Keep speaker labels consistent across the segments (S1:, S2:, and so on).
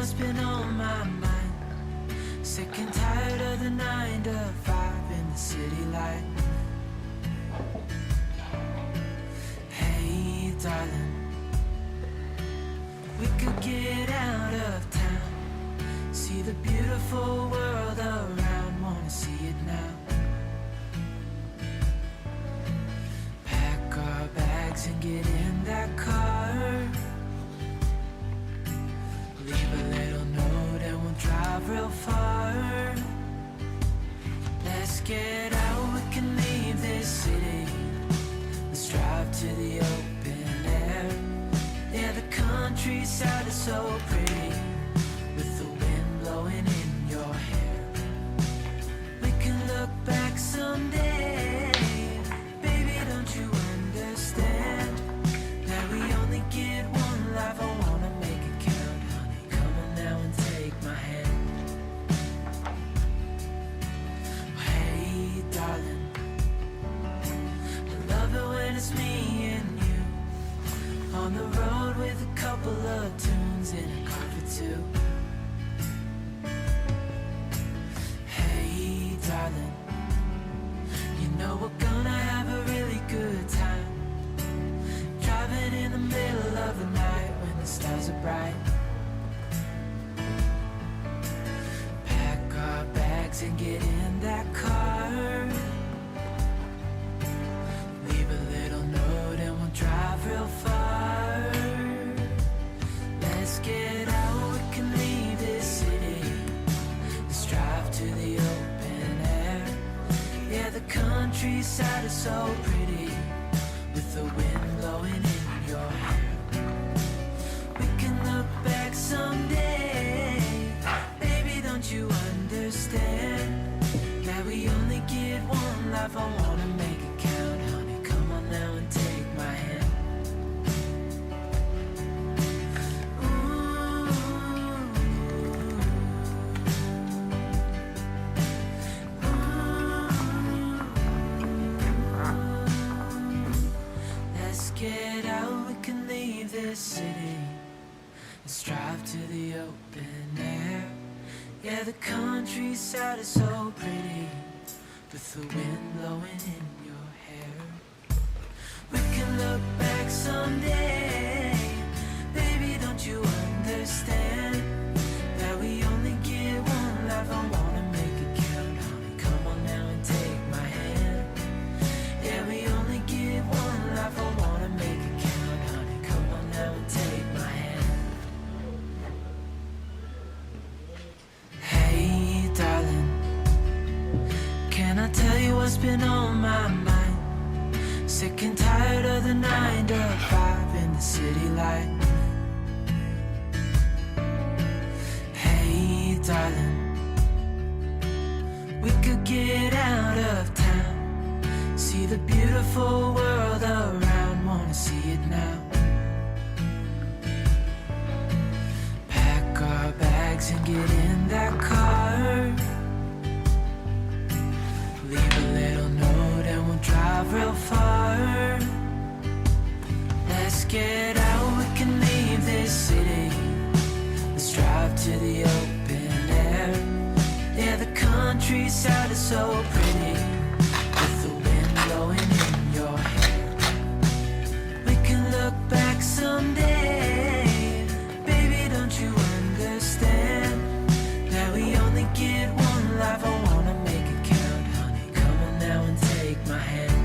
S1: what's been on my mind. Sick and tired of the 9 to 5 in the city light. Hey darling, we could get out of town, see the beautiful world around, wanna see it now. Pack our bags and get in that car, leave a little note and we'll drive real far. Let's get out, we can leave this city. Let's drive to the open air. Yeah, the countryside is so pretty, with the wind blowing in your hair. We can look back someday, baby, don't you understand that we only get one life? I wanna make it count, honey, come on now and take my hand. Hey darling, I love it when it's me and you, on the road with a couple of tunes in a car for two. Hey darling, you know we're gonna have a really good time, driving in the middle of the night when the stars are bright. Pack our bags and get in that car, leave a little note and we'll drive real far. Let's get out, we can leave this city. Let's drive to the open air. Yeah, the countryside is so pretty, with the wind blowing in your hair. We can look back someday, baby, don't you understand that we only get one life? I wanna make it count, honey, come on now and take my hand. Let's get out, we can leave this city. Let's drive to the open air. Yeah, the countryside is so pretty, with the wind blowing in your hair. We can look back someday, baby, don't you understand that we only get one life? I wanna make it count, honey, come on now and take my hand. Yeah, we only get one life, I wanna make it count, honey, come on now and take my hand. Hey darling, can I tell you what's been on my mind? Sick and tired of the 9 to 5 in the city light. Hey darling, we could get out of town, see the beautiful world around, wanna see it now. Pack our bags and get in that car, leave a little note and we'll drive real far. Let's get out, we can leave this city. Let's drive to the open air. Yeah, the countryside is so pretty, with the wind blowing in your hair. We can look back someday, baby, don't you understand that we only get one life? I wanna make it count, honey, come on now and take my hand.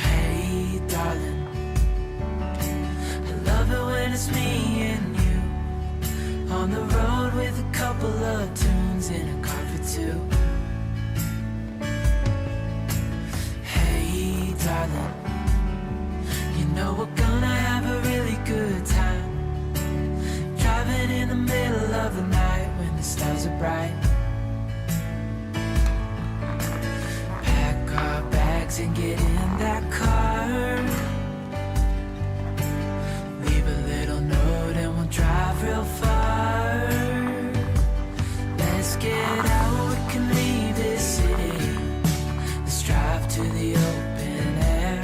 S1: Hey darling, I love it when it's me and you, on the road with a couple of tunes in a car for two. Hey darling, you know we're gonna have a really good time, driving in the middle of the night when the stars are bright. Pack our bags and get in that car, leave a little note and we'll drive real far. Let's get out, we can leave this city. Let's drive to the open air.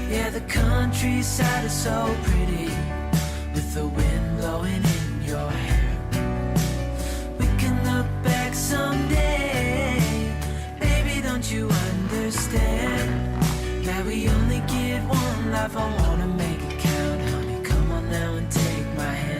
S1: Yeah, the countryside is so pretty, with with the wind blowing in your hair. We can look back someday. Baby, don't you understand that we only get one life? I wanna make it count, honey. Come on now and take my hand.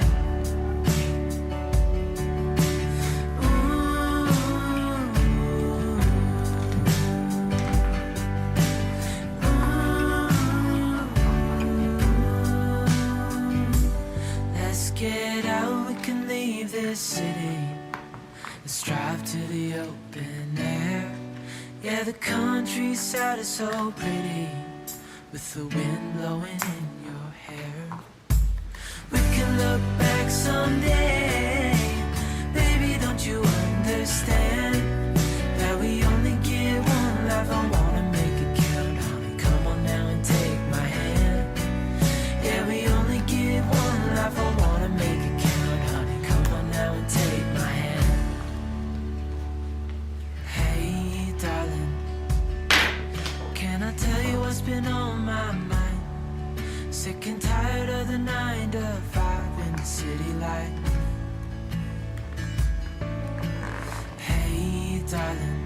S1: Get out, we can leave this city. Let's drive to the open air. Yeah, the countryside is so pretty, with the wind blowing in your hair. We can look back someday. Baby, don't you understand that we only get one life? I wanna make it count, honey. Come on now and take my hand. Yeah, we only get one life. I wanna make it count, honey. Come on now and take my hand. Hey, darling, can I tell you what's been on my mind? Sick and tired of the 9 to 5 in the city light. Hey, darling,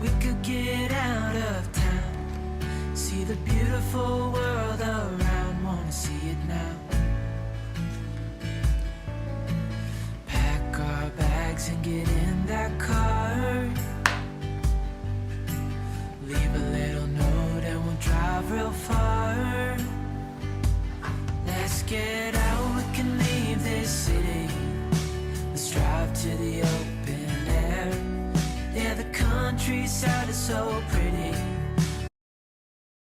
S1: we could get out of town, see the beautiful world around, wanna see it now. Pack our bags and get in that car. Leave a little note and we'll drive real far. Let's get out, we can leave this city. Let's drive to the open air. Yeah, the countryside is so pretty,